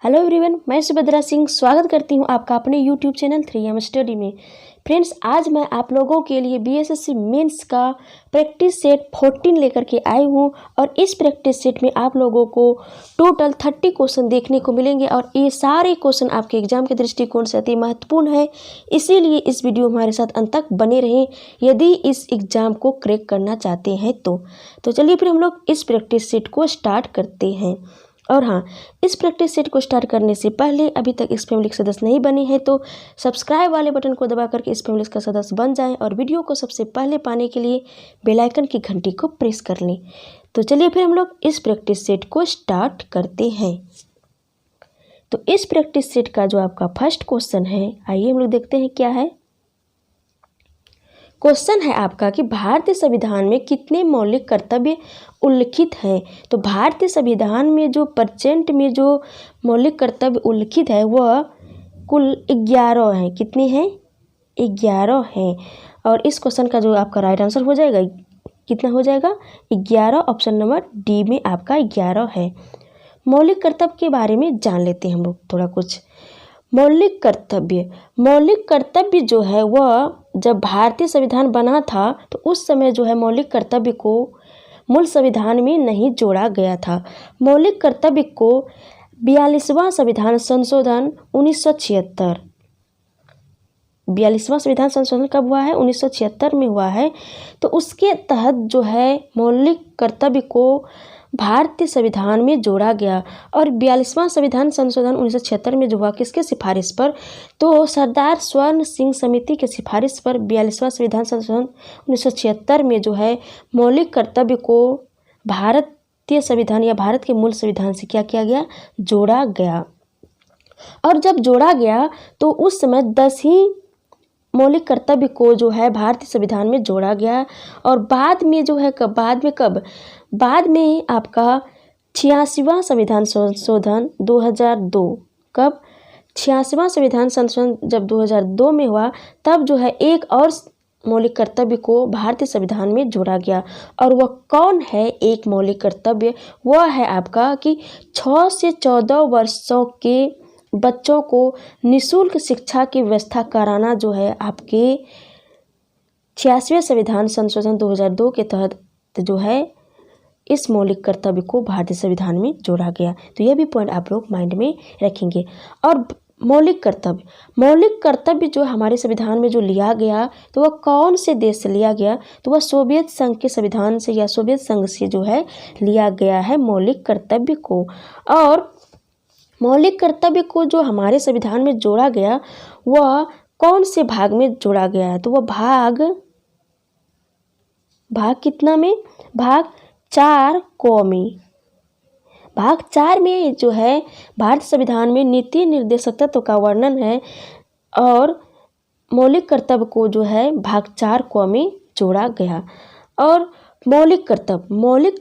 Hello everyone, मैं सुभद्रा सिंह स्वागत करती हूं आपका अपने यूट्यूब चैनल 3M स्टडी में। फ्रेंड्स, आज मैं आप लोगों के लिए बीएसएससी मेंस का प्रैक्टिस सेट 14 लेकर के आई हूं और इस प्रैक्टिस सेट में आप लोगों को टोटल 30 क्वेश्चन देखने को मिलेंगे और ये सारे क्वेश्चन आपके एग्जाम के दृष्टिकोण से अति महत्वपूर्ण है। इसीलिए इस वीडियो हमारे साथ अंत तक बने रहें यदि इस एग्ज़ाम को क्रैक करना चाहते हैं तो चलिए फिर हम लोग इस प्रैक्टिस सेट को स्टार्ट करते हैं। और हाँ, इस प्रैक्टिस सेट को स्टार्ट करने से पहले अभी तक इस फैमिली के सदस्य नहीं बने हैं तो सब्सक्राइब वाले बटन को दबा करके इस फैमिली का सदस्य बन जाएं और वीडियो को सबसे पहले पाने के लिए बेल आइकन की घंटी को प्रेस कर लें। तो चलिए फिर हम लोग इस प्रैक्टिस सेट को स्टार्ट करते हैं। तो इस प्रैक्टिस सेट का जो आपका फर्स्ट क्वेश्चन है, आइए हम लोग देखते हैं क्या है। क्वेश्चन है आपका कि भारतीय संविधान में कितने मौलिक कर्तव्य उल्लिखित हैं। तो भारतीय संविधान में जो परसेंट में जो मौलिक कर्तव्य उल्लिखित है वह कुल 11 हैं। कितने हैं? 11 हैं। और इस क्वेश्चन का जो आपका राइट आंसर हो जाएगा, कितना हो जाएगा? 11। ऑप्शन नंबर डी में आपका 11 है। मौलिक कर्तव्य के बारे में जान लेते हैं हम लोग थोड़ा कुछ। मौलिक कर्तव्य जो है वह जब भारतीय संविधान बना था तो उस समय जो है मौलिक कर्तव्य को मूल संविधान में नहीं जोड़ा गया था। मौलिक कर्तव्य को 42वां संविधान संशोधन 1976, 42वां संविधान संशोधन कब हुआ है? 1976 में हुआ है। तो उसके तहत जो है मौलिक कर्तव्य को भारतीय संविधान में जोड़ा गया। और 42वां संविधान संशोधन 1976 में जो हुआ किसके सिफारिश पर? तो सरदार स्वर्ण सिंह समिति के सिफारिश पर 42वां संविधान संशोधन 1976 में जो है मौलिक कर्तव्य को भारतीय संविधान या भारत के मूल संविधान से क्या किया गया? जोड़ा गया। और जब जोड़ा गया तो उस समय 10 ही मौलिक कर्तव्य को जो है भारतीय संविधान में जोड़ा गया। और बाद में जो है कब बाद में आपका 86वां संविधान संशोधन 2002, कब? 86वां संविधान संशोधन जब 2002 में हुआ तब जो है एक और मौलिक कर्तव्य को भारतीय संविधान में जोड़ा गया। और वह कौन है एक मौलिक कर्तव्य? वह है आपका कि 6 से 14 वर्षों के बच्चों को निःशुल्क शिक्षा की व्यवस्था कराना जो है आपके 86वें संविधान संशोधन 2002 के तहत जो है इस मौलिक कर्तव्य को भारतीय संविधान में जोड़ा गया। तो यह भी पॉइंट आप लोग माइंड में रखेंगे। और मौलिक कर्तव्य जो हमारे संविधान में जो लिया गया तो वह कौन से देश से लिया गया? तो वह सोवियत संघ के संविधान से या सोवियत संघ से जो है लिया गया है मौलिक कर्तव्य को। और मौलिक कर्तव्य को जो हमारे संविधान में जोड़ा गया वह कौन से भाग में जोड़ा गया है? तो वह भाग कितना में? भाग 4 क में। भाग 4 में जो है भारतीय संविधान में नीति निर्देशक तत्व का वर्णन है और मौलिक कर्तव्य को जो है भाग 4 क में जोड़ा गया। और मौलिक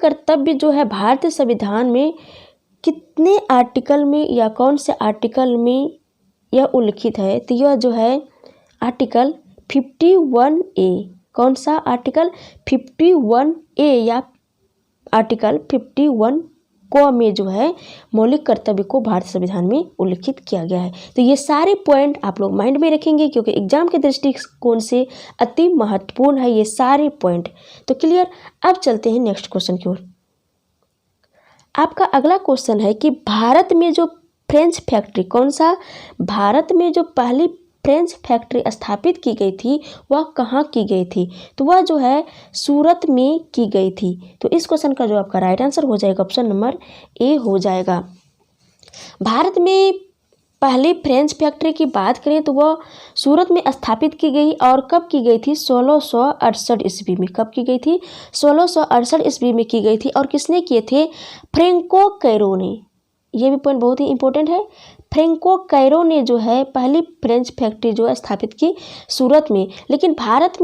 कर्तव्य जो है भारतीय संविधान में कितने आर्टिकल में या कौन से आर्टिकल में यह उल्लिखित है? तो यह जो है आर्टिकल 51A। कौन सा आर्टिकल? 51A या आर्टिकल 51 क में जो है मौलिक कर्तव्य को भारतीय संविधान में उल्लिखित किया गया है। तो ये सारे पॉइंट आप लोग माइंड में रखेंगे क्योंकि एग्जाम के दृष्टिकोण से अति महत्वपूर्ण है ये सारे पॉइंट। तो क्लियर। अब चलते हैं नेक्स्ट क्वेश्चन की ओर। आपका अगला क्वेश्चन है कि भारत में जो फ्रेंच फैक्ट्री, कौन सा? भारत में जो पहली फ्रेंच फैक्ट्री स्थापित की गई थी वह कहाँ की गई थी? तो वह जो है सूरत में की गई थी। तो इस क्वेश्चन का जो आपका राइट आंसर हो जाएगा ऑप्शन नंबर ए हो जाएगा। भारत में पहली फ्रेंच फैक्ट्री की बात करें तो वह सूरत में स्थापित की गई और कब की गई थी? 1668 ईस्वी में। कब की गई थी? 1668 ईस्वी में की गई थी। और किसने किए थे? फ्रेंको कैरो ने। यह भी पॉइंट बहुत ही इंपॉर्टेंट है। फ्रेंको कैरो ने जो है पहली फ्रेंच फैक्ट्री जो है स्थापित की सूरत में। लेकिन भारत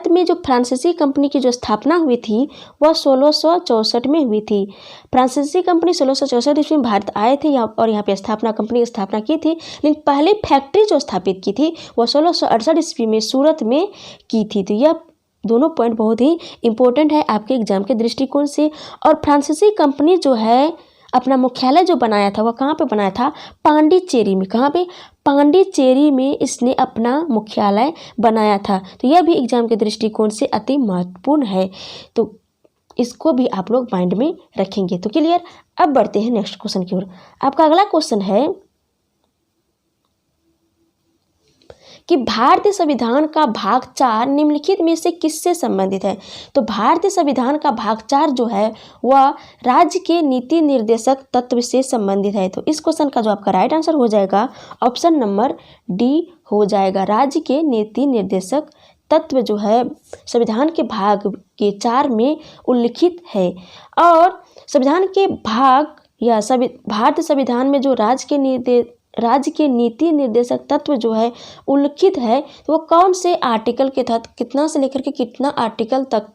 में जो फ्रांसीसी कंपनी की जो स्थापना हुई थी वह 1664 में हुई थी। फ्रांसीसी कंपनी 1664 ईस्वी में भारत आए थे और यहाँ पे कंपनी की स्थापना की थी। लेकिन पहली फैक्ट्री जो स्थापित की थी वह 1668 ईस्वी में सूरत में की थी। तो यह दोनों पॉइंट बहुत ही इंपॉर्टेंट है आपके एग्जाम के दृष्टिकोण से। और फ्रांसीसी कंपनी जो है अपना मुख्यालय जो बनाया था वह कहाँ पे बनाया था? पांडिचेरी में। कहाँ पे? पांडिचेरी में इसने अपना मुख्यालय बनाया था। तो यह भी एग्जाम के दृष्टिकोण से अति महत्वपूर्ण है, तो इसको भी आप लोग माइंड में रखेंगे। तो क्लियर। अब बढ़ते हैं नेक्स्ट क्वेश्चन की ओर। आपका अगला क्वेश्चन है कि भारतीय संविधान का भाग 4 निम्नलिखित में से किससे संबंधित है? तो भारतीय संविधान का भाग 4 जो है वह राज्य के नीति निर्देशक तत्व से संबंधित है। तो इस क्वेश्चन का जो आपका राइट आंसर हो जाएगा ऑप्शन नंबर डी हो जाएगा। राज्य के नीति निर्देशक तत्व जो है संविधान के भाग के 4 में उल्लिखित है। और संविधान के भाग या भारतीय संविधान में जो राज्य के नीति निर्देशक तत्व जो है उल्लिखित है, तो वो कौन से आर्टिकल के तहत कितना से लेकर के कितना आर्टिकल तक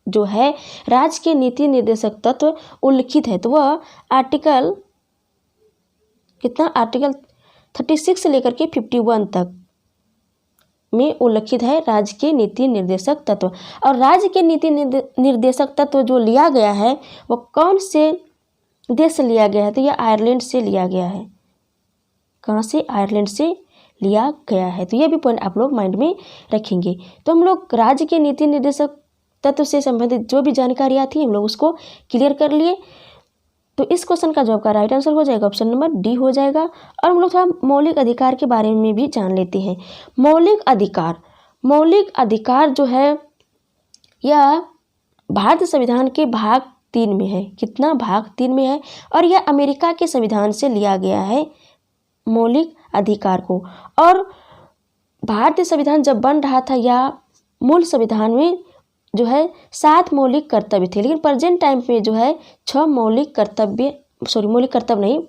जो है राज्य के नीति निर्देशक तत्व उल्लिखित है? तो वह आर्टिकल कितना? आर्टिकल 36 से लेकर के 51 तक में उल्लिखित है राज्य के नीति निर्देशक तत्व। और राज्य के नीति निर्देशक तत्व जो लिया गया है वो कौन से देश से लिया गया है? तो यह आयरलैंड से लिया गया है। कहाँ से? आयरलैंड से लिया गया है। तो ये भी पॉइंट आप लोग माइंड में रखेंगे। तो हम लोग राज्य के नीति निर्देशक तत्व से संबंधित जो भी जानकारी थी हम लोग उसको क्लियर कर लिए। तो इस क्वेश्चन का जवाब का राइट आंसर हो जाएगा ऑप्शन नंबर डी हो जाएगा। और हम लोग थोड़ा मौलिक अधिकार के बारे में भी जान लेते हैं। मौलिक अधिकार जो है यह भारतीय संविधान के भाग 3 में है। कितना? भाग 3 में है। और यह अमेरिका के संविधान से लिया गया है मौलिक अधिकार को। और भारतीय संविधान जब बन रहा था या मूल संविधान में जो है 7 मौलिक कर्तव्य थे, लेकिन प्रेजेंट टाइम पे जो है 6 मौलिक कर्तव्य नहीं,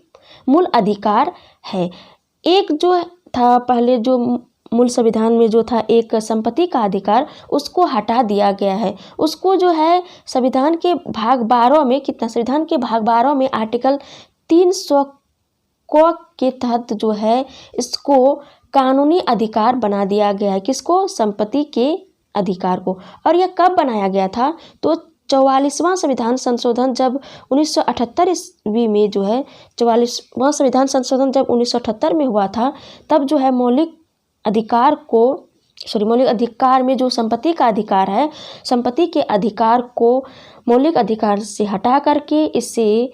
मूल अधिकार है। एक जो था पहले जो मूल संविधान में जो था एक संपत्ति का अधिकार, उसको हटा दिया गया है। उसको जो है संविधान के भाग 12 में संविधान के भाग 12 में आर्टिकल 300 के तहत जो है इसको कानूनी अधिकार बना दिया गया है। किसको? संपत्ति के अधिकार को। और यह कब बनाया गया था? तो 44वां संविधान संशोधन जब 1978 ईस्वी में जो है 44वां संविधान संशोधन जब 1978 में हुआ था, तब जो है मौलिक अधिकार में जो संपत्ति का अधिकार है, संपत्ति के अधिकार को मौलिक अधिकार से हटा करके इससे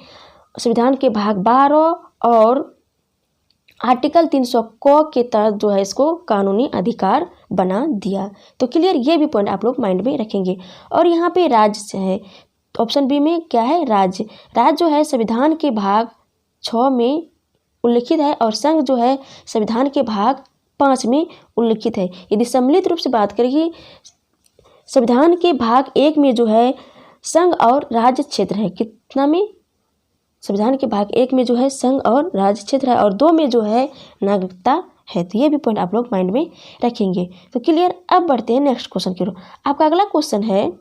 संविधान के भाग 12 और आर्टिकल 300 के तहत जो है इसको कानूनी अधिकार बना दिया। तो क्लियर। ये भी पॉइंट आप लोग माइंड में रखेंगे। और यहाँ पे राज्य है, ऑप्शन बी में क्या है? राज्य जो है संविधान के भाग 6 में उल्लिखित है और संघ जो है संविधान के भाग 5 में उल्लिखित है। यदि सम्मिलित रूप से बात करेंगे, संविधान के भाग 1 में जो है संघ और राज्य क्षेत्र है। कितना में? संविधान के भाग 1 में जो है संघ और राज्य क्षेत्र है और 2 में जो है नागरिकता है। तो ये भी पॉइंट आप लोग माइंड में रखेंगे। तो क्लियर। अब बढ़ते हैं नेक्स्ट क्वेश्चन की ओर। आपका अगला क्वेश्चन है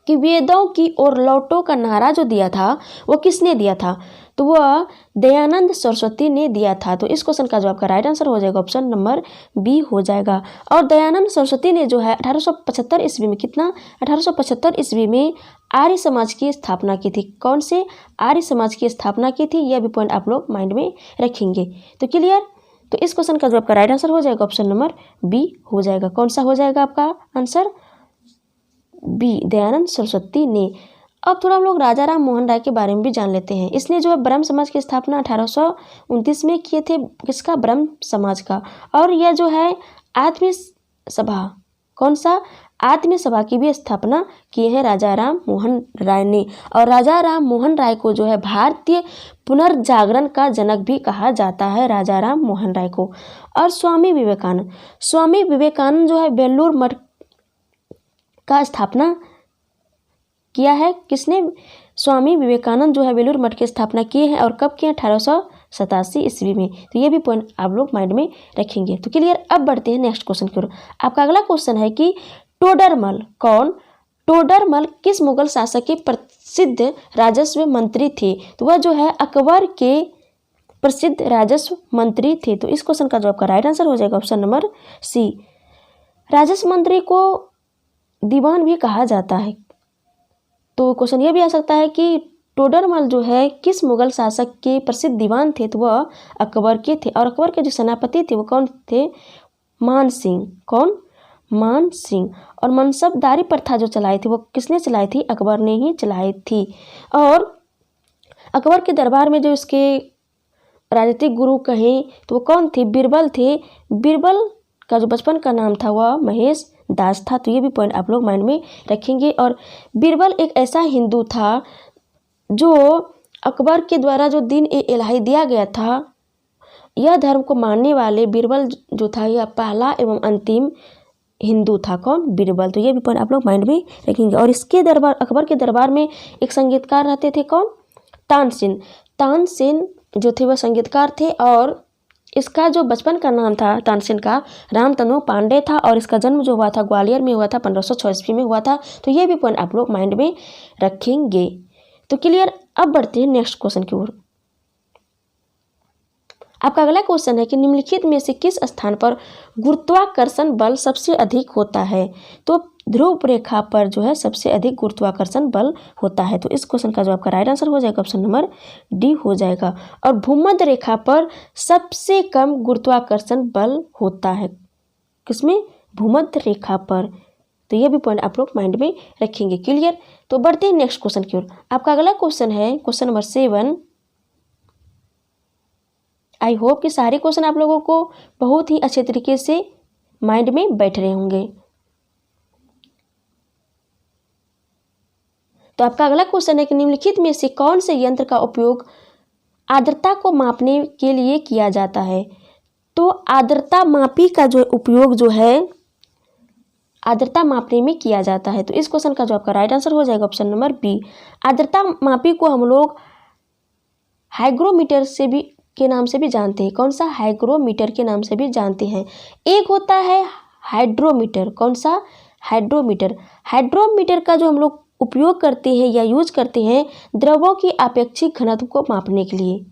कि वेदों की ओर लौटो का नारा जो दिया था वो किसने दिया था? तो वह दयानंद सरस्वती ने दिया था। तो इस क्वेश्चन का जो आपका राइट आंसर हो जाएगा ऑप्शन नंबर बी हो जाएगा। और दयानंद सरस्वती ने जो है 1875 ईस्वी में 1875 ईस्वी में आर्य समाज की स्थापना की थी। कौन से? आर्य समाज की स्थापना की थी। यह भी पॉइंट आप लोग माइंड में रखेंगे। तो क्लियर। तो इस क्वेश्चन का जो आपका राइट आंसर हो जाएगा ऑप्शन नंबर बी हो जाएगा। कौन सा हो जाएगा आपका आंसर? बी, दयानंद सरस्वती ने। अब थोड़ा हम लोग राजा राम मोहन राय के बारे में भी जान लेते हैं। इसने जो है ब्रह्म समाज की स्थापना 1829 में किए थे। किसका? ब्रह्म समाज का। और यह जो है आत्मीय सभा, कौन सा? आत्मीय सभा की भी स्थापना किए हैं राजा राम मोहन राय ने। और राजा राम मोहन राय को जो है भारतीय पुनर्जागरण का जनक भी कहा जाता है, राजा राम मोहन राय को। और स्वामी विवेकानंद जो है बेलूर मठ का स्थापना किया है। किसने? स्वामी विवेकानंद जो है बेलूर मठ की स्थापना किए हैं। और कब किए? 1887 ईस्वी में। तो ये भी पॉइंट आप लोग माइंड में रखेंगे। तो क्लियर। अब बढ़ते हैं नेक्स्ट क्वेश्चन की ओर। आपका अगला क्वेश्चन है कि टोडरमल कौन? टोडरमल किस मुगल शासक के प्रसिद्ध राजस्व मंत्री थे? तो वह जो है अकबर के प्रसिद्ध राजस्व मंत्री थे। तो इस क्वेश्चन का जो आपका राइट आंसर हो जाएगा ऑप्शन नंबर सी। राजस्व मंत्री को दीवान भी कहा जाता है। तो क्वेश्चन ये भी आ सकता है कि टोडरमल जो है किस मुगल शासक के प्रसिद्ध दीवान थे, तो वह अकबर के थे। और अकबर के जो सेनापति थे वो कौन थे? मान सिंह। कौन? मान सिंह। और मनसबदारी प्रथा जो चलाई थी वो किसने चलाई थी? अकबर ने ही चलाई थी। और अकबर के दरबार में जो इसके राजनीतिक गुरु कहें तो वो कौन थे? बीरबल थे। बीरबल का जो बचपन का नाम था वह महेश दास था। तो ये भी पॉइंट आप लोग माइंड में रखेंगे। और बीरबल एक ऐसा हिंदू था जो अकबर के द्वारा जो दीन ए इलाही दिया गया था, यह धर्म को मानने वाले बीरबल जो था यह पहला एवं अंतिम हिंदू था। कौन? बीरबल। तो ये भी पॉइंट आप लोग माइंड में रखेंगे। और इसके दरबार, अकबर के दरबार में एक संगीतकार रहते थे। कौन? तानसेन। तानसेन जो थे वह संगीतकार थे। और इसका जो बचपन का नाम था तानसेन का, रामतनु पांडे था। और इसका जन्म जो हुआ था ग्वालियर में हुआ था, 1506 ईस्वी में हुआ था। तो ये भी पॉइंट आप लोग माइंड में रखेंगे। तो क्लियर। अब बढ़ते हैं नेक्स्ट क्वेश्चन की ओर। आपका अगला क्वेश्चन है कि निम्नलिखित में से किस स्थान पर गुरुत्वाकर्षण बल सबसे अधिक होता है? तो ध्रुव रेखा पर जो है सबसे अधिक गुरुत्वाकर्षण बल होता है। तो इस क्वेश्चन का जो आपका राइट आंसर हो जाएगा ऑप्शन नंबर डी हो जाएगा। और भूमध्य रेखा पर सबसे कम गुरुत्वाकर्षण बल होता है। किसमें? भूमध्य रेखा पर। तो ये भी पॉइंट आप लोग माइंड में रखेंगे। क्लियर। तो बढ़ते हैं नेक्स्ट क्वेश्चन की ओर। आपका अगला क्वेश्चन है क्वेश्चन नंबर 7। आई होप कि सारे क्वेश्चन आप लोगों को बहुत ही अच्छे तरीके से माइंड में बैठ रहे होंगे। तो आपका अगला क्वेश्चन है कि निम्नलिखित में से कौन से यंत्र का उपयोग आर्द्रता को मापने के लिए किया जाता है? तो आर्द्रता मापी का जो उपयोग जो है आर्द्रता मापने में किया जाता है। तो इस क्वेश्चन का जो आपका राइट आंसर हो जाएगा ऑप्शन नंबर बी। आर्द्रता मापी को हम लोग हाइग्रोमीटर से भी के नाम से भी जानते हैं। कौन सा? हाइग्रोमीटर के नाम से भी जानते हैं। एक होता है हाइड्रोमीटर। कौन सा? हाइड्रोमीटर। हाइड्रोमीटर का जो हम लोग उपयोग करते हैं या यूज करते हैं द्रवों की आपेक्षिक घनत्व को मापने के लिए।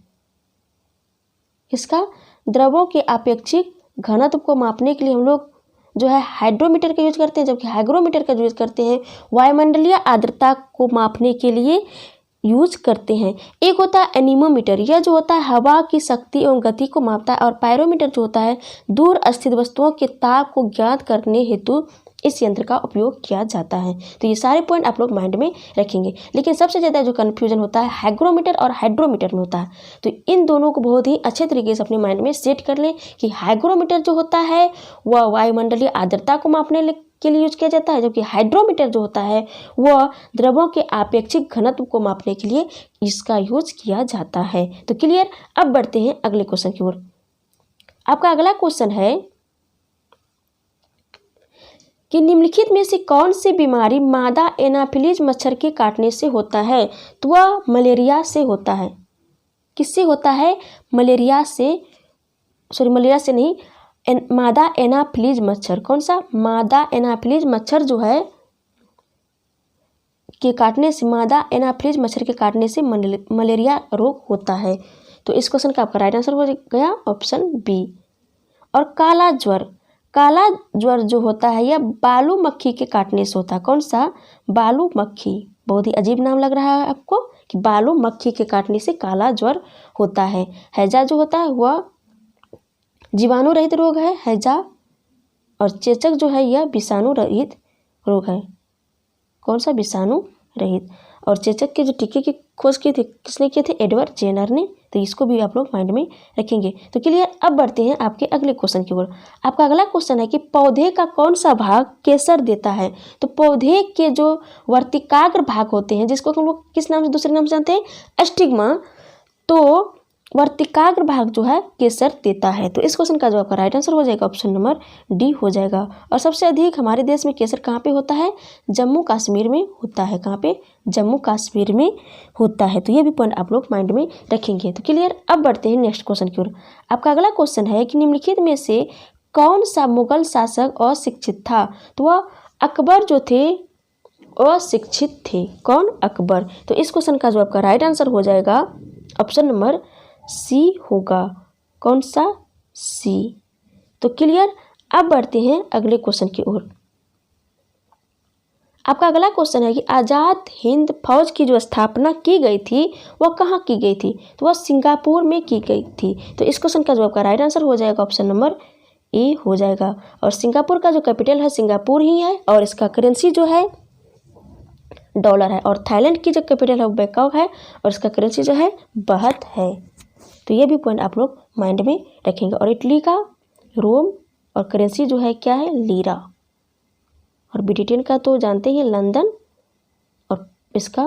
इसका द्रवों के आपेक्षिक घनत्व को मापने के लिए हम लोग जो है हाइड्रोमीटर का यूज करते हैं, जबकि हाइग्रोमीटर का यूज करते हैं वायुमंडलीय आर्द्रता को मापने के लिए यूज करते हैं। एक होता है एनीमोमीटर, यह जो होता है हवा की शक्ति एवं गति को मापता है। और पायरोमीटर जो होता है दूर स्थित वस्तुओं के ताप को ज्ञात करने हेतु इस यंत्र का उपयोग किया जाता है। तो ये सारे पॉइंट आप लोग माइंड में रखेंगे। लेकिन सबसे ज़्यादा जो कन्फ्यूजन होता है हाइग्रोमीटर और हाइड्रोमीटर में होता है। तो इन दोनों को बहुत ही अच्छे तरीके से अपने माइंड में सेट कर लें कि हाइग्रोमीटर जो होता है वह वायुमंडलीय आर्द्रता को मापने के लिए यूज किया जाता है, जबकि हाइड्रोमीटर जो होता है वह द्रवों के आपेक्षिक घनत्व को मापने के लिए इसका यूज किया जाता है। तो क्लियर। अब बढ़ते हैं अगले क्वेश्चन की ओर। आपका अगला क्वेश्चन है कि निम्नलिखित में से कौन सी बीमारी मादा एनाफिलीज मच्छर के काटने से होता है? तो वह मलेरिया से होता है। किससे होता है? मलेरिया से, मलेरिया से नहीं, मादा एनाफिलीज मच्छर। कौन सा? मादा एनाफिलीज मच्छर जो है के काटने से, मादा एनाफिलीज मच्छर के काटने से मलेरिया रोग होता है। तो इस क्वेश्चन का आपका राइट आंसर हो गया ऑप्शन बी। और काला ज्वर, काला ज्वर जो होता है यह बालू मक्खी के काटने से होता है। कौन सा? बालू मक्खी। बहुत ही अजीब नाम लग रहा है आपको कि बालू मक्खी के काटने से काला ज्वर होता है। हैजा जो होता है वह जीवाणु रहित रोग है, हैजा। और चेचक जो है यह विषाणु रहित रोग है। कौन सा? विषाणु रहित। और चेचक के जो टीके की खोज की थी किसने किए थे? एडवर्ड जेनर ने। तो इसको भी आप लोग माइंड में रखेंगे। तो क्लियर। अब बढ़ते हैं आपके अगले क्वेश्चन की ओर। आपका अगला क्वेश्चन है कि पौधे का कौन सा भाग केसर देता है? तो पौधे के जो वर्तिकाग्र भाग होते हैं जिसको हम लोग किस नाम से, दूसरे नाम से जानते हैं? स्टिग्मा। तो वर्तिकाग्र भाग जो है केसर देता है। तो इस क्वेश्चन का जो आपका राइट आंसर हो जाएगा ऑप्शन नंबर डी हो जाएगा। और सबसे अधिक हमारे देश में केसर कहाँ पे होता है? जम्मू कश्मीर में होता है। कहाँ पे? जम्मू कश्मीर में होता है। तो ये भी पॉइंट आप लोग माइंड में रखेंगे। तो क्लियर। अब बढ़ते हैं नेक्स्ट क्वेश्चन की ओर। आपका अगला क्वेश्चन है कि निम्नलिखित में से कौन सा मुगल शासक अशिक्षित था? तो वह अकबर जो थे अशिक्षित थे। कौन? अकबर। तो इस क्वेश्चन का जो आपका राइट आंसर हो जाएगा ऑप्शन नंबर सी होगा। कौन सा? सी। तो क्लियर। अब बढ़ते हैं अगले क्वेश्चन की ओर। आपका अगला क्वेश्चन है कि आज़ाद हिंद फौज की जो स्थापना की गई थी वह कहाँ की गई थी? तो वह सिंगापुर में की गई थी। तो इस क्वेश्चन का जो आपका राइट आंसर हो जाएगा ऑप्शन नंबर ए हो जाएगा। और सिंगापुर का जो कैपिटल है सिंगापुर ही है और इसका करेंसी जो है डॉलर है। और थाईलैंड की जो कैपिटल है वो बैंकॉक है और इसका करेंसी जो है बाहत है। तो ये भी पॉइंट आप लोग माइंड में रखेंगे। और इटली का रोम और करेंसी जो है क्या है? लीरा। और ब्रिटेन का तो जानते हैं लंदन और इसका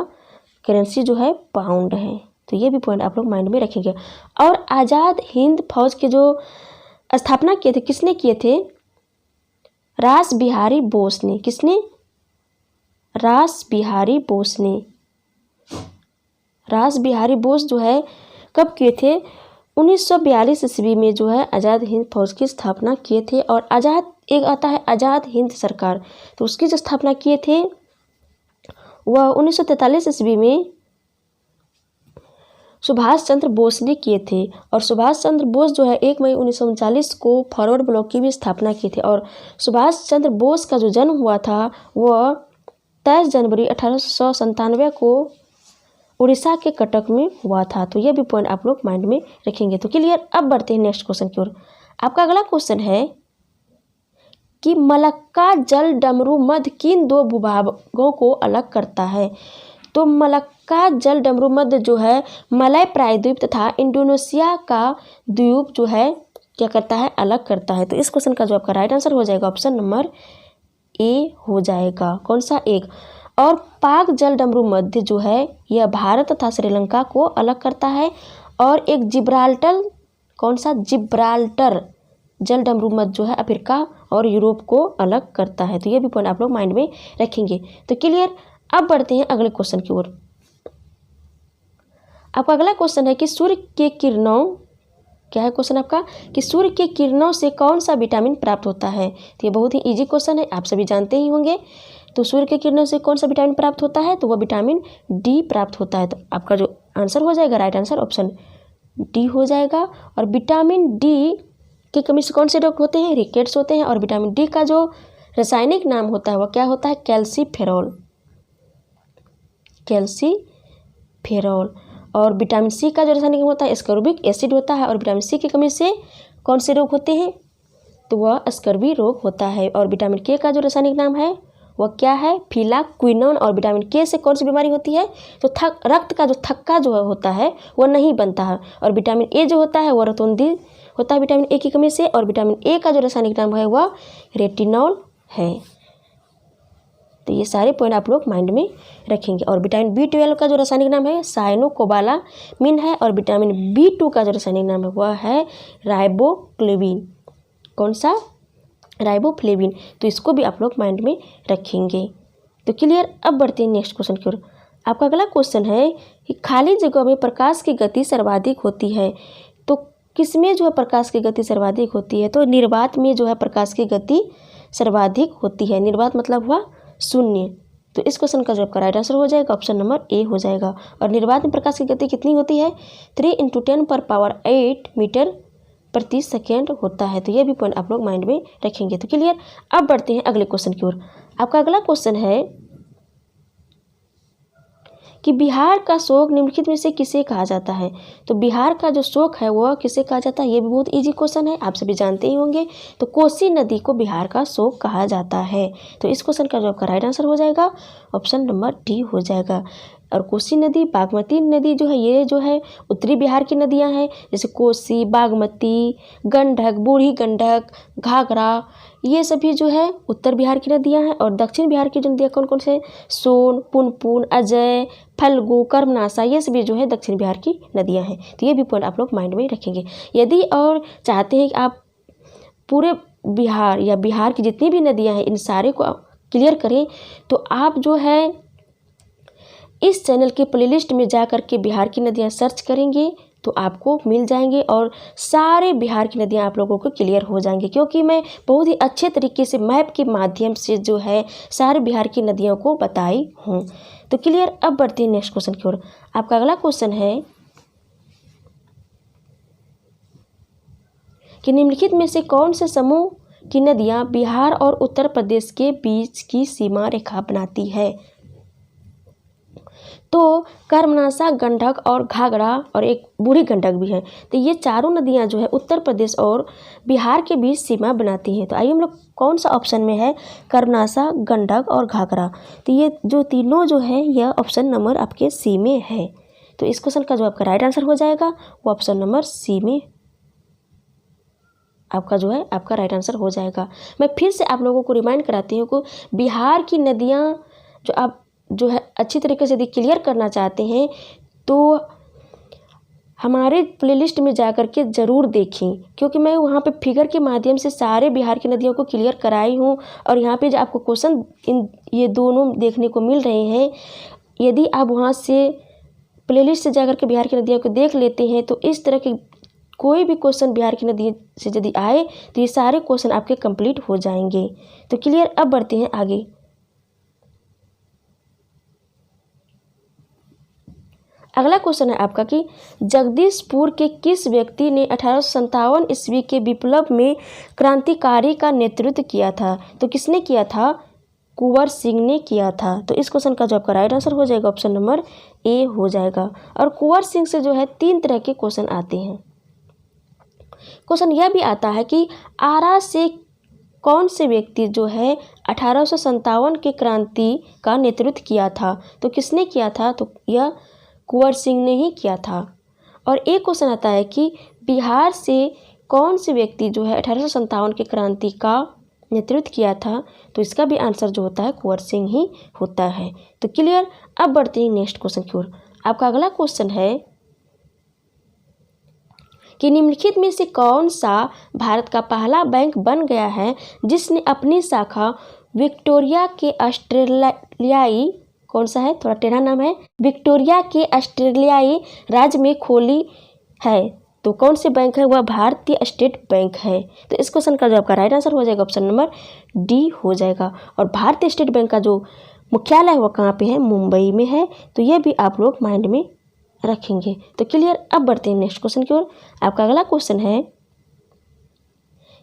करेंसी जो है पाउंड है। तो ये भी पॉइंट आप लोग माइंड में रखेंगे। और आज़ाद हिंद फौज के जो स्थापना किए थे किसने किए थे? रास बिहारी बोस ने। किसने? रास बिहारी बोस ने। रास बिहारी बोस जो है कब किए थे? 1942 ईस्वी में जो है आज़ाद हिंद फौज की स्थापना किए थे। और आज़ाद एक आता है आज़ाद हिंद सरकार, तो उसकी जो स्थापना किए थे वह 1943 ईस्वी में सुभाष चंद्र बोस ने किए थे। और सुभाष चंद्र बोस जो है 1 मई 1939 को फॉरवर्ड ब्लॉक की भी स्थापना की थी। और सुभाष चंद्र बोस का जो जन्म हुआ था वह 23 जनवरी 1897 को उड़ीसा के कटक में हुआ था। तो यह भी पॉइंट आप लोग माइंड में रखेंगे। तो क्लियर। अब बढ़ते हैं नेक्स्ट क्वेश्चन की ओर। आपका अगला क्वेश्चन है कि मलक्का जल डमरू मध्य किन दो भूभागों को अलग करता है? तो मलक्का जल डमरू मध्य जो है मलय प्रायद्वीप तथा इंडोनेशिया का द्वीप जो है क्या करता है? अलग करता है। तो इस क्वेश्चन का जो आपका राइट आंसर हो जाएगा ऑप्शन नंबर ए हो जाएगा। कौन सा? एक। और पाक जल डमरू मध्य जो है यह भारत तथा श्रीलंका को अलग करता है। और एक जिब्राल्टर, कौन सा? जिब्राल्टर जल डमरू मध्य जो है अफ्रीका और यूरोप को अलग करता है। तो ये भी पॉइंट आप लोग माइंड में रखेंगे। तो क्लियर। अब बढ़ते हैं अगले क्वेश्चन की ओर। आपका अगला क्वेश्चन है कि सूर्य के किरणों, क्या है क्वेश्चन आपका? कि सूर्य के किरणों से कौन सा विटामिन प्राप्त होता है? तो ये बहुत ही इजी क्वेश्चन है, आप सभी जानते ही होंगे। तो सूर्य के किरणों से कौन सा विटामिन प्राप्त होता है? तो वह विटामिन डी प्राप्त होता है। तो आपका जो आंसर हो जाएगा राइट आंसर ऑप्शन डी हो जाएगा। और विटामिन डी की कमी से कौन से रोग होते हैं? रिकेट्स होते हैं। और विटामिन डी का जो रासायनिक नाम होता है वह क्या होता है? कैल्सीफेरॉल। कैल्सीफेरॉल। और विटामिन सी का जो रासायनिक नाम होता है एस्कॉर्बिक एसिड होता है। और विटामिन सी की कमी से कौन से रोग होते हैं? तो वह स्कर्वी रोग होता है। और विटामिन के का जो रासायनिक नाम है वह क्या है? फिलाक्विनोन। और विटामिन के से कौन सी बीमारी होती है? तो रक्त का जो थक्का जो होता है वह नहीं बनता है। और विटामिन ए जो होता है वह रतौंधी होता है विटामिन ए की कमी से। और विटामिन ए का जो रासायनिक नाम है वह रेटिनॉल है। तो ये सारे पॉइंट आप लोग माइंड में रखेंगे। और विटामिन B12 का जो रासायनिक नाम है साइनोकोबालामिन है। और विटामिन B2 का जो रासायनिक नाम है वह है राइबोफ्लेविन। कौन सा? राइबोफ्लेविन। तो इसको भी आप लोग माइंड में रखेंगे। तो क्लियर। अब बढ़ते हैं नेक्स्ट क्वेश्चन की ओर। आपका अगला क्वेश्चन है कि खाली जगह में प्रकाश की गति सर्वाधिक होती है। तो किसमें जो है प्रकाश की गति सर्वाधिक होती है? तो निर्वात में जो है प्रकाश की गति सर्वाधिक होती है। निर्वात मतलब हुआ शून्य। तो इस क्वेश्चन का जो आपका राइट आंसर हो जाएगा ऑप्शन नंबर ए हो जाएगा। और निर्वात में प्रकाश की गति कितनी होती है? 3 × 10⁸ मीटर प्रति सेकेंड होता है। तो ये भी पॉइंट आप लोग माइंड में रखेंगे। तो क्लियर। अब बढ़ते हैं अगले क्वेश्चन की ओर। आपका अगला क्वेश्चन है कि बिहार का शोक निम्नलिखित में से किसे कहा जाता है? तो बिहार का जो शोक है वह किसे कहा जाता है? ये भी बहुत इजी क्वेश्चन है, आप सभी जानते ही होंगे। तो कोसी नदी को बिहार का शोक कहा जाता है। तो इस क्वेश्चन का जो आपका राइट आंसर हो जाएगा ऑप्शन नंबर डी हो जाएगा। और कोसी नदी, बागमती नदी जो है ये जो है उत्तरी बिहार की नदियां हैं, जैसे कोसी, बागमती, गंडक, बूढ़ी गंडक, घाघरा, ये सभी जो है उत्तर बिहार की नदियां हैं। और दक्षिण बिहार की जो नदियाँ कौन कौन से? सोन, पुनपुन, अजय, फल्गु, कर्मनाशा, ये सभी जो है दक्षिण बिहार की नदियां हैं। तो ये भी पॉइंट आप लोग माइंड में रखेंगे। यदि और चाहते हैं कि आप पूरे बिहार या बिहार की जितनी भी नदियां हैं इन सारे को क्लियर करें, तो आप जो है इस चैनल के प्लेलिस्ट में जा कर के बिहार की नदियाँ सर्च करेंगे तो आपको मिल जाएंगे। और सारे बिहार की नदियाँ आप लोगों को क्लियर हो जाएंगी, क्योंकि मैं बहुत ही अच्छे तरीके से मैप के माध्यम से जो है सारे बिहार की नदियों को बताई हूँ। तो क्लियर। अब बढ़ते हैं नेक्स्ट क्वेश्चन की ओर। आपका अगला क्वेश्चन है कि निम्नलिखित में से कौन से समूह की नदियाँ बिहार और उत्तर प्रदेश के बीच की सीमा रेखा बनाती है? तो कर्मनाशा, गंडक और घाघरा और एक बूढ़ी गंडक भी है। तो ये चारों नदियाँ जो है उत्तर प्रदेश और बिहार के बीच सीमा बनाती हैं। तो आइए हम लोग कौन सा ऑप्शन में है? कर्मनाशा, गंडक और घाघरा। तो ये जो तीनों जो है यह ऑप्शन नंबर आपके सी में है। तो इस क्वेश्चन का जो आपका राइट आंसर हो जाएगा वो ऑप्शन नंबर सी में आपका जो है आपका राइट आंसर हो जाएगा। मैं फिर से आप लोगों को रिमाइंड कराती हूँ कि बिहार की नदियाँ जो आप जो है अच्छी तरीके से यदि क्लियर करना चाहते हैं तो हमारे प्लेलिस्ट में जा कर के ज़रूर देखें, क्योंकि मैं वहाँ पे फिगर के माध्यम से सारे बिहार की नदियों को क्लियर कराई हूँ। और यहाँ पे जो आपको क्वेश्चन इन ये दोनों देखने को मिल रहे हैं, यदि आप वहाँ से प्लेलिस्ट से जा कर के बिहार की नदियों को देख लेते हैं तो इस तरह के कोई भी क्वेश्चन बिहार की नदी से यदि आए तो ये सारे क्वेश्चन आपके कंप्लीट हो जाएंगे। तो क्लियर, अब बढ़ते हैं आगे। अगला क्वेश्चन है आपका कि जगदीशपुर के किस व्यक्ति ने 1857 ईस्वी के विप्लव में क्रांतिकारी का नेतृत्व किया था? तो किसने किया था? कुंवर सिंह ने किया था। तो इस क्वेश्चन का जो आपका राइट आंसर हो जाएगा ऑप्शन नंबर ए हो जाएगा। और कुंवर सिंह से जो है 3 तरह के क्वेश्चन आते हैं। क्वेश्चन यह भी आता है कि आरा से कौन से व्यक्ति जो है 1857 के क्रांति का नेतृत्व किया था? तो किसने किया था? तो यह कुंवर सिंह ने ही किया था। और एक क्वेश्चन आता है कि बिहार से कौन से व्यक्ति जो है 1857 के क्रांति का नेतृत्व किया था? तो इसका भी आंसर जो होता है कुंवर सिंह ही होता है। तो क्लियर, अब बढ़ते हैं नेक्स्ट क्वेश्चन की ओर। आपका अगला क्वेश्चन है कि निम्नलिखित में से कौन सा भारत का पहला बैंक बन गया है जिसने अपनी शाखा विक्टोरिया के ऑस्ट्रेलियाई, कौन सा है, थोड़ा टेढ़ा नाम है, विक्टोरिया के ऑस्ट्रेलियाई राज्य में खोली है? तो कौन से बैंक है? वह भारतीय स्टेट बैंक है। तो इस क्वेश्चन का जो आपका राइट आंसर हो जाएगा ऑप्शन नंबर डी हो जाएगा। और भारतीय स्टेट बैंक का जो मुख्यालय है वह कहाँ पे है? मुंबई में है। तो ये भी आप लोग माइंड में रखेंगे। तो क्लियर, अब बढ़ते हैं नेक्स्ट क्वेश्चन की ओर। आपका अगला क्वेश्चन है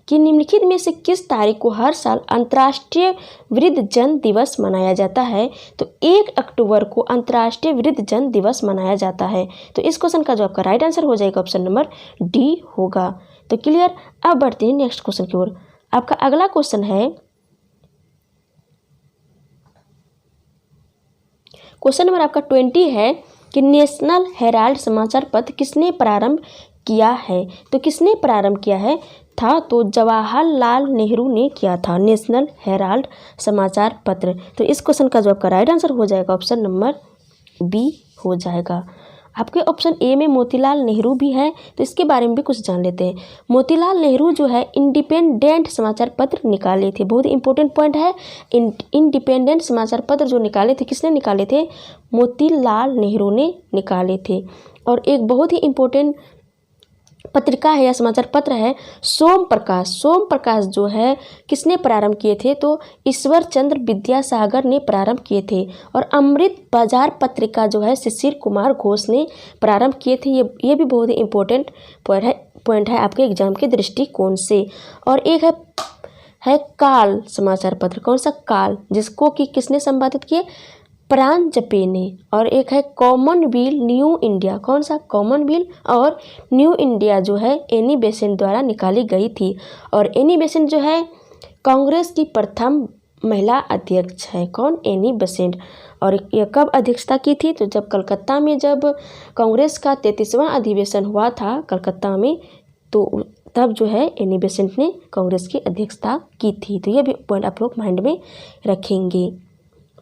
कि निम्नलिखित में से किस तारीख को हर साल अंतर्राष्ट्रीय वृद्धजन दिवस मनाया जाता है? तो 1 अक्टूबर को अंतर्राष्ट्रीय वृद्धजन दिवस मनाया जाता है। तो इस क्वेश्चन का जो आपका राइट आंसर हो जाएगा ऑप्शन नंबर डी होगा। तो क्लियर, अब बढ़ते हैं नेक्स्ट क्वेश्चन की ओर। आपका अगला क्वेश्चन है, क्वेश्चन नंबर आपका 20 है कि नेशनल हेराल्ड समाचार पत्र किसने प्रारंभ किया है? तो किसने प्रारंभ किया है था? तो जवाहरलाल नेहरू ने किया था नेशनल हेराल्ड समाचार पत्र। तो इस क्वेश्चन का जो आपका राइट आंसर हो जाएगा ऑप्शन नंबर बी हो जाएगा। आपके ऑप्शन ए में मोतीलाल नेहरू भी है, तो इसके बारे में भी कुछ जान लेते हैं। मोतीलाल नेहरू जो है इंडिपेंडेंट समाचार पत्र निकाले थे। बहुत इंपॉर्टेंट पॉइंट है, इंडिपेंडेंट समाचार पत्र जो निकाले थे, किसने निकाले थे? मोतीलाल नेहरू ने निकाले थे। और एक बहुत ही इम्पोर्टेंट पत्रिका है या समाचार पत्र है सोम प्रकाश। सोम प्रकाश जो है किसने प्रारंभ किए थे? तो ईश्वर चंद्र विद्यासागर ने प्रारंभ किए थे। और अमृत बाजार पत्रिका जो है शिशिर कुमार घोष ने प्रारंभ किए थे। ये भी बहुत ही इम्पोर्टेंट पॉइंट है आपके एग्जाम के दृष्टिकोण से। और एक है काल समाचार पत्र। कौन सा? काल, जिसको कि किसने संपादित किए? प्राण जपे ने। और एक है कॉमनवेल्थ न्यू इंडिया। कौन सा? कॉमनवेल्थ और न्यू इंडिया जो है एनी बेसेंट द्वारा निकाली गई थी। और एनी बेसेंट जो है कांग्रेस की प्रथम महिला अध्यक्ष है। कौन? Annie Besant. और यह कब अध्यक्षता की थी? तो जब कलकत्ता में जब कांग्रेस का 33वां अधिवेशन हुआ था कलकत्ता में, तो तब जो है एनी बेसेंट ने कांग्रेस की अध्यक्षता की थी। तो यह भी पॉइंट आप लोग माइंड में रखेंगे।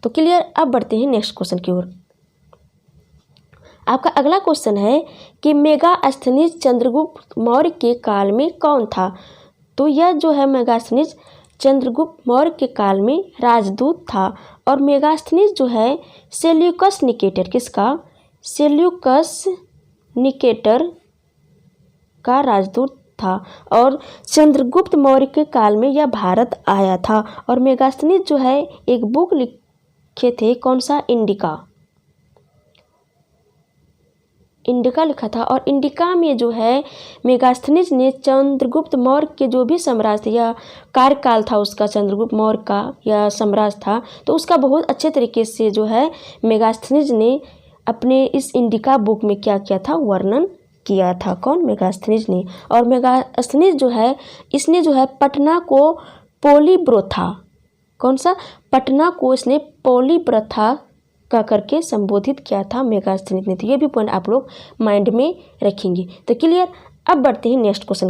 तो क्लियर, अब बढ़ते हैं नेक्स्ट क्वेश्चन की ओर। आपका अगला क्वेश्चन है कि मेगास्थनीज चंद्रगुप्त मौर्य के काल में कौन था? तो यह जो है मेगास्थनीज चंद्रगुप्त मौर्य के काल में राजदूत था। और मेगास्थनीज जो है सेल्यूकस निकेटर, किसका? सेल्यूकस निकेटर का राजदूत था। और चंद्रगुप्त मौर्य के काल में यह भारत आया था। और मेगास्थनीज जो है एक बुक लिखे थे। कौन सा? इंडिका। इंडिका लिखा था। और इंडिका में जो है मेगास्थनीज ने चंद्रगुप्त मौर्य के जो भी साम्राज्य या कार्यकाल था उसका, चंद्रगुप्त मौर्य का या साम्राज्य था, तो उसका बहुत अच्छे तरीके से जो है मेगास्थनीज ने अपने इस इंडिका बुक में क्या किया था, वर्णन किया था। कौन? मेगास्थनीज ने। और मेगास्थनीज जो है इसने जो है पटना को पोलीब्रोथा, कौन सा? पटना को इसने पोलीब्रोथा का करके संबोधित किया था मेगास्थनीज ने। तो ये भी पॉइंट आप लोग माइंड में रखेंगे। तो क्लियर। अब बढ़ते हैं नेक्स्ट क्वेश्चन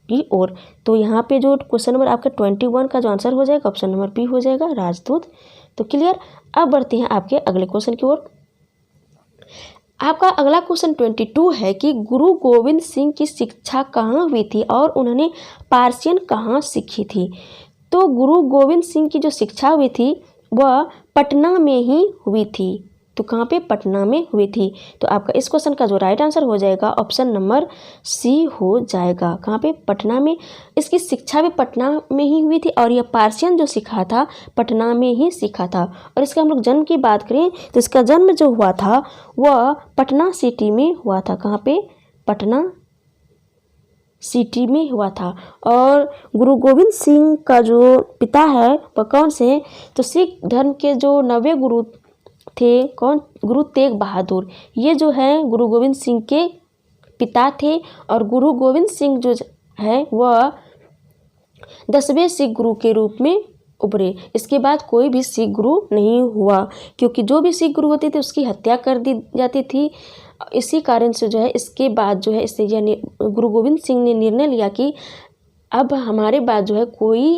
की ओर। तो यहाँ पे जो क्वेश्चन नंबर आपका 21 का जो आंसर हो जाएगा ऑप्शन नंबर बी हो जाएगा, राजदूत। तो क्लियर। अब बढ़ते हैं आपके अगले क्वेश्चन की ओर। आपका अगला क्वेश्चन 22 है कि गुरु गोविंद सिंह की शिक्षा कहाँ हुई थी और उन्होंने पारसियन कहाँ सीखी थी। तो गुरु गोविंद सिंह की जो शिक्षा हुई थी वह पटना में ही हुई थी। तो कहाँ पे? पटना में हुई थी। तो आपका इस क्वेश्चन का जो राइट आंसर हो जाएगा ऑप्शन नंबर सी हो जाएगा। कहाँ पे? पटना में। इसकी शिक्षा भी पटना में ही हुई थी और यह पारसियन जो सीखा था पटना में ही सीखा था। और इसका हम लोग जन्म की बात करें तो इसका जन्म जो हुआ था वह पटना सिटी में हुआ था। कहाँ पे? पटना सिटी में हुआ था। और गुरु गोविंद सिंह का जो पिता है वह कौन से? तो सिख धर्म के जो 9वें गुरु थे, कौन? गुरु तेग बहादुर। ये जो है गुरु गोविंद सिंह के पिता थे। और गुरु गोविंद सिंह जो है वह 10वें सिख गुरु के रूप में उभरे। इसके बाद कोई भी सिख गुरु नहीं हुआ, क्योंकि जो भी सिख गुरु होते थे उसकी हत्या कर दी जाती थी। इसी कारण से जो है इसके बाद जो है इससे गुरु गोविंद सिंह ने निर्णय लिया कि अब हमारे बाद जो है कोई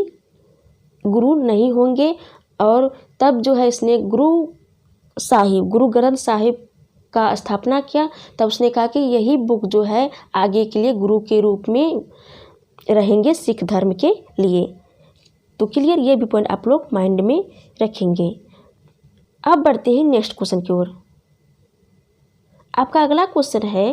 गुरु नहीं होंगे। और तब जो है इसने गुरु ग्रंथ साहिब का स्थापना किया। तब उसने कहा कि यही बुक जो है आगे के लिए गुरु के रूप में रहेंगे सिख धर्म के लिए। तो क्लियर। ये भी पॉइंट आप लोग माइंड में रखेंगे। अब बढ़ते हैं नेक्स्ट क्वेश्चन की ओर। आपका अगला क्वेश्चन है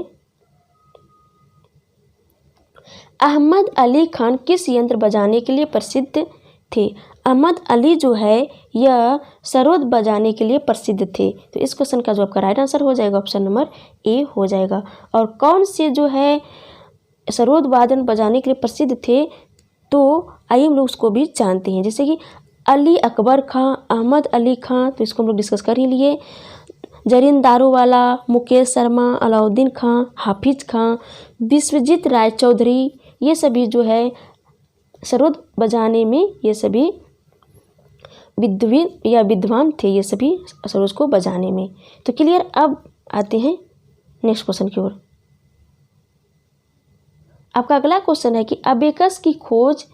अहमद अली खान किस यंत्र बजाने के लिए प्रसिद्ध थे। अहमद अली जो है यह सरोद बजाने के लिए प्रसिद्ध थे। तो इस क्वेश्चन का जो आपका राइट आंसर हो जाएगा ऑप्शन नंबर ए हो जाएगा। और कौन से जो है सरोद वादन बजाने के लिए प्रसिद्ध थे, तो आइए हम लोग उसको भी जानते हैं। जैसे कि अली अकबर खां, अहमद अली खां, तो इसको हम लोग डिस्कस कर ही लिए। जरीन दारूवाला, मुकेश शर्मा, अलाउद्दीन खां, हाफिज खां, विश्वजीत राय चौधरी, ये सभी जो है सरोद बजाने में ये सभी विद्वान थे, ये सभी सरोद को बजाने में। तो क्लियर। अब आते हैं नेक्स्ट क्वेश्चन की ओर। आपका अगला क्वेश्चन है कि अबेकस की खोज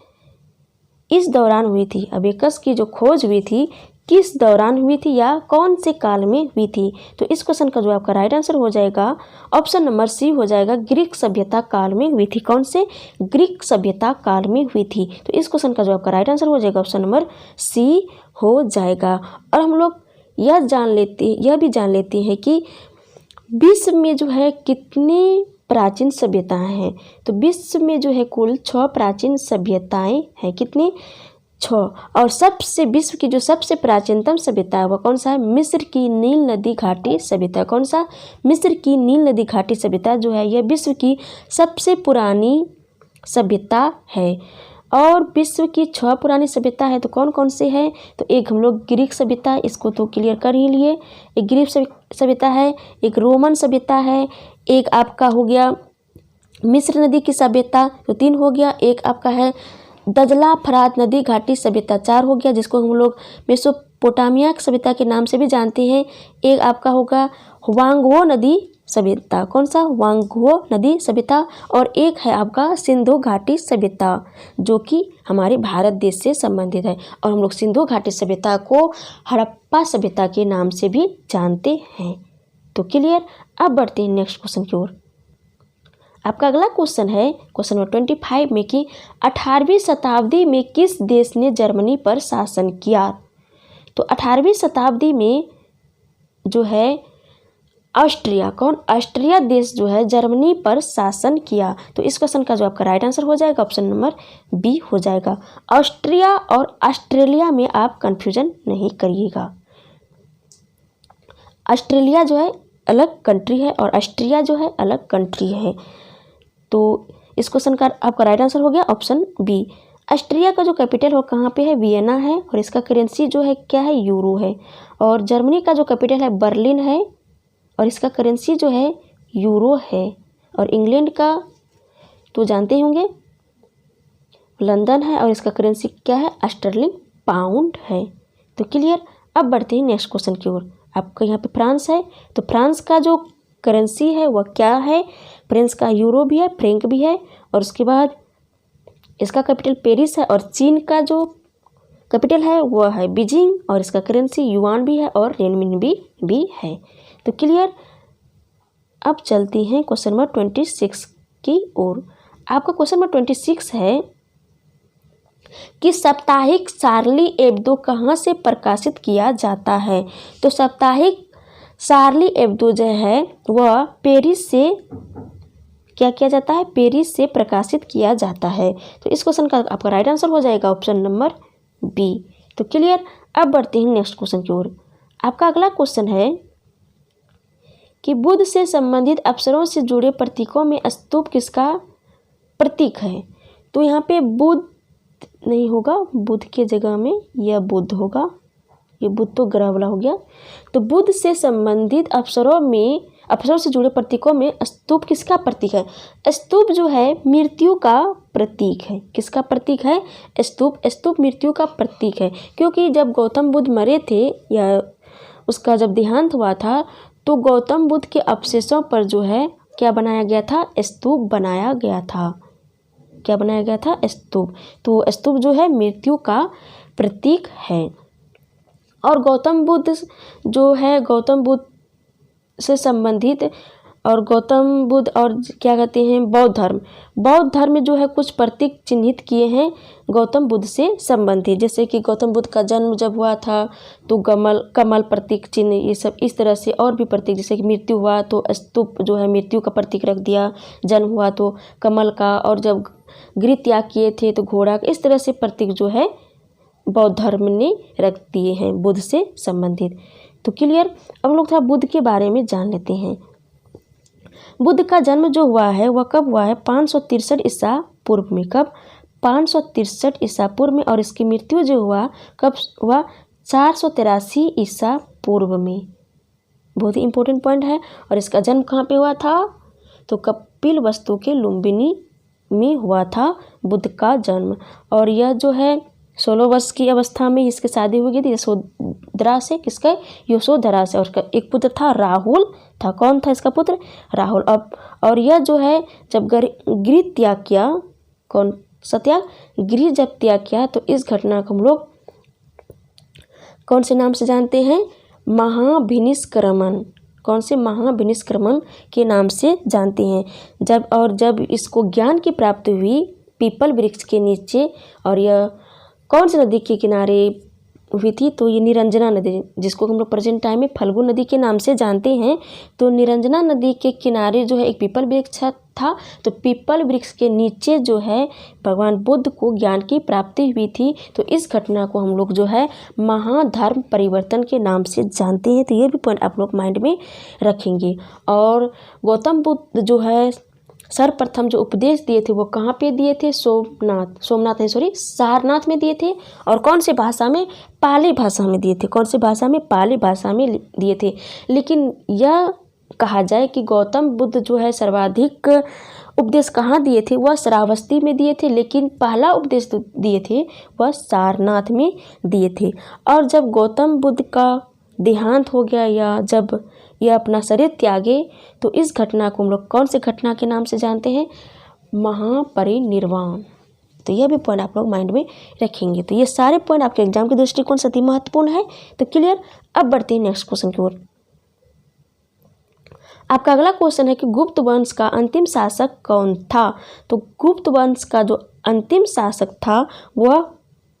इस दौरान हुई थी। अबेकस की जो खोज हुई थी किस दौरान हुई थी या कौन से काल में हुई थी। तो इस क्वेश्चन का जो आपका राइट आंसर हो जाएगा ऑप्शन नंबर सी हो जाएगा, ग्रीक सभ्यता काल में हुई थी। कौन से? ग्रीक सभ्यता काल में हुई थी। तो इस क्वेश्चन का जो आपका राइट आंसर हो जाएगा ऑप्शन नंबर सी हो जाएगा। और हम लोग यह भी जान लेते हैं कि विश्व में जो है कितनी प्राचीन सभ्यताएं हैं। तो विश्व में जो है कुल 6 प्राचीन सभ्यताएं हैं। कितनी? 6। और विश्व की जो सबसे प्राचीनतम सभ्यता है वह कौन सा है? मिस्र की नील नदी घाटी सभ्यता। कौन सा? मिस्र की नील नदी घाटी सभ्यता जो है यह विश्व की सबसे पुरानी सभ्यता है। और विश्व की 6 पुरानी सभ्यता है तो कौन कौन से है? तो एक हम लोग ग्रीक सभ्यता, इसको तो क्लियर कर ही लिए। एक ग्रीक सभ्यता है, एक रोमन सभ्यता है, एक आपका हो गया मिस्र नदी की सभ्यता, तो 3 हो गया। एक आपका है दजला फरात नदी घाटी सभ्यता, 4 हो गया, जिसको हम लोग मेसोपोटामिया सभ्यता के नाम से भी जानते हैं। एक आपका होगा वांगवो नदी सभ्यता। कौन सा? वांगवो नदी सभ्यता। और एक है आपका सिंधु घाटी सभ्यता जो कि हमारे भारत देश से संबंधित है। और हम लोग सिंधु घाटी सभ्यता को हड़प्पा सभ्यता के नाम से भी जानते हैं। तो क्लियर। अब बढ़ते हैं नेक्स्ट क्वेश्चन की ओर। आपका अगला क्वेश्चन है क्वेश्चन नंबर 25 में कि 18वीं शताब्दी में किस देश ने जर्मनी पर शासन किया। तो 18वीं शताब्दी में जो है ऑस्ट्रिया, कौन? ऑस्ट्रिया देश जो है जर्मनी पर शासन किया। तो इस क्वेश्चन का जो आपका राइट आंसर हो जाएगा ऑप्शन नंबर बी हो जाएगा। ऑस्ट्रिया और ऑस्ट्रेलिया में आप कंफ्यूजन नहीं करिएगा। ऑस्ट्रेलिया जो है अलग कंट्री है और ऑस्ट्रिया जो है अलग कंट्री है। तो इस क्वेश्चन का आपका राइट आंसर हो गया ऑप्शन बी। ऑस्ट्रिया का जो कैपिटल हो कहाँ पे है, वियना है, और इसका करेंसी जो है क्या है, यूरो है। और जर्मनी का जो कैपिटल है बर्लिन है और इसका करेंसी जो है यूरो है। और इंग्लैंड का तो जानते ही होंगे लंदन है और इसका करेंसी क्या है, स्टर्लिंग पाउंड है। तो क्लियर। अब बढ़ते हैं नेक्स्ट क्वेश्चन की ओर। आपका यहाँ पे फ्रांस है, तो फ्रांस का जो करेंसी है वह क्या है, फ्रांस का यूरो भी है, फ्रैंक भी है, और उसके बाद इसका कैपिटल पेरिस है। और चीन का जो कैपिटल है वह है बीजिंग और इसका करेंसी युआन भी है और रेनमिनबी भी है। तो क्लियर। अब चलती हैं क्वेश्चन नंबर 26 की ओर। आपका क्वेश्चन नंबर 26 है कि साप्ताहिक शार्ली एब्दो कहाँ से प्रकाशित किया जाता है। तो साप्ताहिक शार्ली एब्दो जो है वह पेरिस से क्या किया जाता है, पेरिस से प्रकाशित किया जाता है। तो इस क्वेश्चन का आपका राइट आंसर हो जाएगा ऑप्शन नंबर बी। तो क्लियर। अब बढ़ते हैं नेक्स्ट क्वेश्चन की ओर। आपका अगला क्वेश्चन है कि बुध से संबंधित अप्सरों से जुड़े प्रतीकों में स्तूप किसका प्रतीक है। तो यहाँ पे बुध नहीं होगा, बुध के जगह में यह बुध होगा, ये बुध तो ग्रह वाला हो गया। तो बुध से संबंधित अप्सरों से जुड़े प्रतीकों में स्तूप किसका प्रतीक है। स्तूप जो है मृत्यु का प्रतीक है। किसका प्रतीक है, स्तूप मृत्यु का प्रतीक है। क्योंकि जब गौतम बुद्ध मरे थे या उसका जब देहांत हुआ था तो गौतम बुद्ध के अवशेषों पर जो है क्या बनाया गया था, स्तूप बनाया गया था। क्या बनाया गया था, स्तूप। तो स्तूप जो है मृत्यु का प्रतीक है। और गौतम बुद्ध जो है गौतम बुद्ध से संबंधित और गौतम बुद्ध और क्या कहते हैं बौद्ध धर्म जो है कुछ प्रतीक चिन्हित किए हैं गौतम बुद्ध से संबंधित। जैसे कि गौतम बुद्ध का जन्म जब हुआ था तो कमल प्रतीक चिन्ह, ये सब इस तरह से और भी प्रतीक। जैसे कि मृत्यु हुआ तो स्तूप जो है मृत्यु का प्रतीक रख दिया, जन्म हुआ तो कमल का, और जब गृह त्याग किए थे तो घोड़ा का। इस तरह से प्रतीक जो है बौद्ध धर्म ने रख दिए हैं बुद्ध से संबंधित। तो क्लियर। अब लोग थोड़ा बुद्ध के बारे में जान लेते हैं। बुद्ध का जन्म जो हुआ है वह कब हुआ है, 563 ईसा पूर्व में। कब, 563 ईसा पूर्व में। और इसकी मृत्यु जो हुआ कब हुआ, 483 ईसा पूर्व में। बहुत ही इंपॉर्टेंट पॉइंट है। और इसका जन्म कहाँ पे हुआ था, तो कपिलवस्तु के लुम्बिनी में हुआ था बुद्ध का जन्म। और यह जो है 16 वर्ष की अवस्था में इसकी शादी हो गई थी यशोधरा से। किसका, यशोधरा से। और उसका एक पुत्र था राहुल था। कौन था इसका पुत्र, राहुल। अब और यह जो है जब गृह त्याग किया, कौन सा त्याग, गृह जब त्याग किया, तो इस घटना को हम लोग कौन से नाम से जानते हैं, महाभिनिष्क्रमण। कौन से, महाभिनिष्क्रमण के नाम से जानते हैं। जब इसको ज्ञान की प्राप्ति हुई पीपल वृक्ष के नीचे, और यह कौन सी नदी के किनारे हुई थी, तो ये निरंजना नदी, जिसको हम लोग प्रेजेंट टाइम में फल्गु नदी के नाम से जानते हैं। तो निरंजना नदी के किनारे जो है एक पीपल वृक्ष था। तो पीपल वृक्ष के नीचे जो है भगवान बुद्ध को ज्ञान की प्राप्ति हुई थी। तो इस घटना को हम लोग जो है महाधर्म परिवर्तन के नाम से जानते हैं। तो ये भी पॉइंट आप लोग माइंड में रखेंगे। और गौतम बुद्ध जो है सर्वप्रथम जो उपदेश दिए थे वो कहाँ पे दिए थे, सारनाथ में दिए थे। और कौन से भाषा में, पाली भाषा में दिए थे। कौन सी भाषा में, पाली भाषा में दिए थे। लेकिन यह कहा जाए कि गौतम बुद्ध जो है सर्वाधिक उपदेश कहाँ दिए थे, वह श्रावस्ती में दिए थे। लेकिन पहला उपदेश दिए थे वह सारनाथ में दिए थे। और जब गौतम बुद्ध का देहांत हो गया या जब यह अपना शरीर त्यागे, तो इस घटना को हम लोग कौन से घटना के नाम से जानते हैं, महापरिनिर्वाण। तो यह भी पॉइंट आप लोग माइंड में रखेंगे। तो ये सारे पॉइंट आपके एग्जाम के दृष्टिकोण से अति महत्वपूर्ण है। तो क्लियर। अब बढ़ते हैं नेक्स्ट क्वेश्चन की ओर। आपका अगला क्वेश्चन है कि गुप्त वंश का अंतिम शासक कौन था। तो गुप्त वंश का जो अंतिम शासक था वह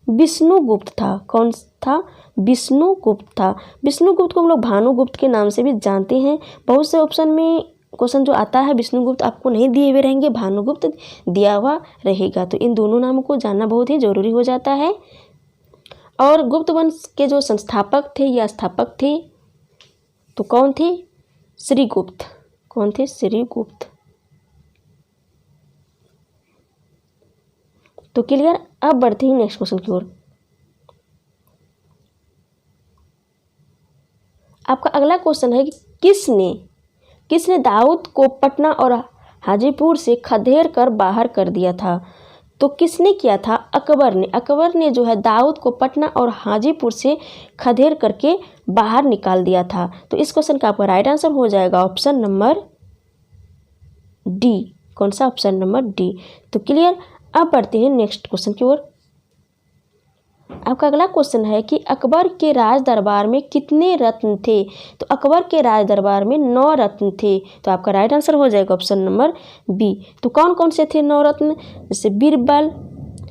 विष्णुगुप्त था। कौन था, विष्णुगुप्त था। विष्णुगुप्त को हम लोग भानुगुप्त के नाम से भी जानते हैं। बहुत से ऑप्शन में क्वेश्चन जो आता है विष्णुगुप्त आपको नहीं दिए हुए रहेंगे, भानुगुप्त दिया हुआ रहेगा। तो इन दोनों नामों को जानना बहुत ही जरूरी हो जाता है। और गुप्त वंश के जो संस्थापक थे या स्थापक थे तो कौन थे, श्रीगुप्त। कौन थे? श्रीगुप्त। तो क्लियर। अब बढ़ते हैं नेक्स्ट क्वेश्चन की ओर। आपका अगला क्वेश्चन है कि किसने दाऊद को पटना और हाजीपुर से खदेड़ कर बाहर कर दिया था? तो किसने किया था? अकबर ने जो है दाऊद को पटना और हाजीपुर से खदेड़ करके बाहर निकाल दिया था। तो इस क्वेश्चन का आपका राइट आंसर हो जाएगा ऑप्शन नंबर डी। कौन सा? Option number D. तो क्लियर। अब बढ़ते हैं नेक्स्ट क्वेश्चन की ओर। आपका अगला क्वेश्चन है कि अकबर के राज दरबार में कितने रत्न थे? तो अकबर के राज दरबार में 9 रत्न थे। तो आपका राइट आंसर हो जाएगा ऑप्शन नंबर बी। तो कौन कौन से थे 9 रत्न? जैसे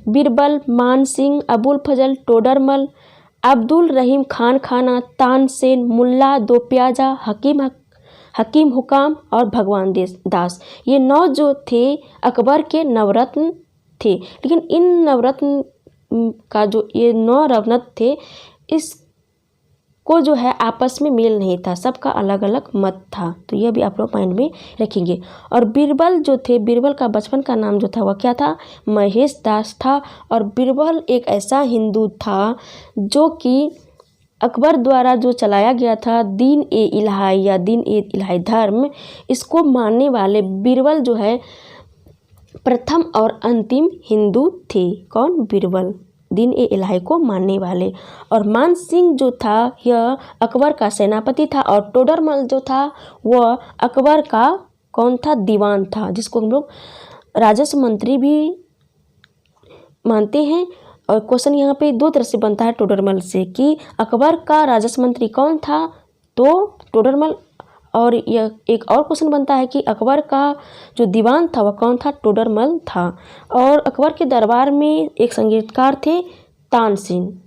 बीरबल, मानसिंह, अबुल फजल, टोडरमल, अब्दुल रहीम खान खाना, तानसेन, मुल्ला दो प्याजा, हकीम हुकाम और भगवान दास। ये 9 जो थे अकबर के नवरत्न थे। लेकिन इन नवरत्न का जो ये 9 रत्न थे, इसको जो है आपस में मेल नहीं था, सबका अलग अलग मत था। तो यह भी आप लोग माइंड में रखेंगे। और बीरबल जो थे, बीरबल का बचपन का नाम जो था वह क्या था? महेश दास था। और बीरबल एक ऐसा हिंदू था जो कि अकबर द्वारा जो चलाया गया था दीन ए इलाही धर्म, इसको मानने वाले बीरबल जो है प्रथम और अंतिम हिंदू थे। कौन? बीरबल, दीन ए इलाही को मानने वाले। और मान सिंह जो था यह अकबर का सेनापति था। और टोडरमल जो था वह अकबर का कौन था? दीवान था, जिसको हम लोग राजस्व मंत्री भी मानते हैं। और क्वेश्चन यहाँ पे 2 तरह से बनता है टोडरमल से कि अकबर का राजस्व मंत्री कौन था? तो टोडरमल। और यह एक और क्वेश्चन बनता है कि अकबर का जो दीवान था वह कौन था? टोडरमल था। और अकबर के दरबार में एक संगीतकार थे तानसेन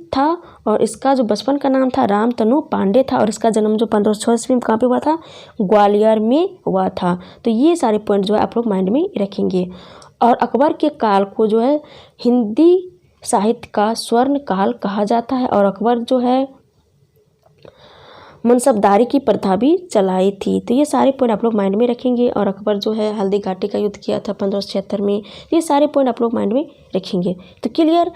था। और इसका जो बचपन का नाम था रामतनु पांडे था। और इसका जन्म जो 1506 ईस्वी में कहाँ पे हुआ था? ग्वालियर में हुआ था। तो ये सारे पॉइंट जो है आप लोग माइंड में रखेंगे। और अकबर के काल को जो है हिंदी साहित्य का स्वर्ण काल कहा जाता है। और अकबर जो है मनसबदारी की प्रथा भी चलाई थी। तो ये सारे पॉइंट आप लोग माइंड में रखेंगे। और अकबर जो है हल्दी घाटी का युद्ध किया था 1576 में। ये सारे पॉइंट आप लोग माइंड में रखेंगे। तो क्लियर।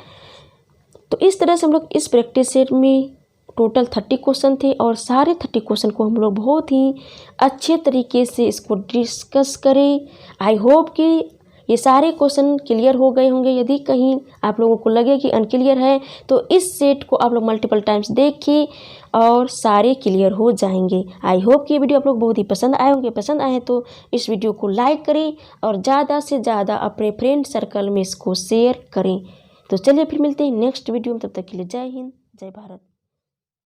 तो इस तरह से हम लोग इस प्रैक्टिस सेट में टोटल 30 क्वेश्चन थे। और सारे 30 क्वेश्चन को हम लोग बहुत ही अच्छे तरीके से इसको डिस्कस करें। आई होप कि ये सारे क्वेश्चन क्लियर हो गए होंगे। यदि कहीं आप लोगों को लगे कि अनक्लियर है तो इस सेट को आप लोग मल्टीपल टाइम्स देखिए और सारे क्लियर हो जाएंगे। आई होप कि ये वीडियो आप लोग बहुत ही पसंद आए होंगे। पसंद आए तो इस वीडियो को लाइक करें और ज़्यादा से ज़्यादा अपने फ्रेंड सर्कल में इसको शेयर करें। तो चलिए फिर मिलते हैं नेक्स्ट वीडियो में। तब तक के लिए जय हिंद, जय भारत।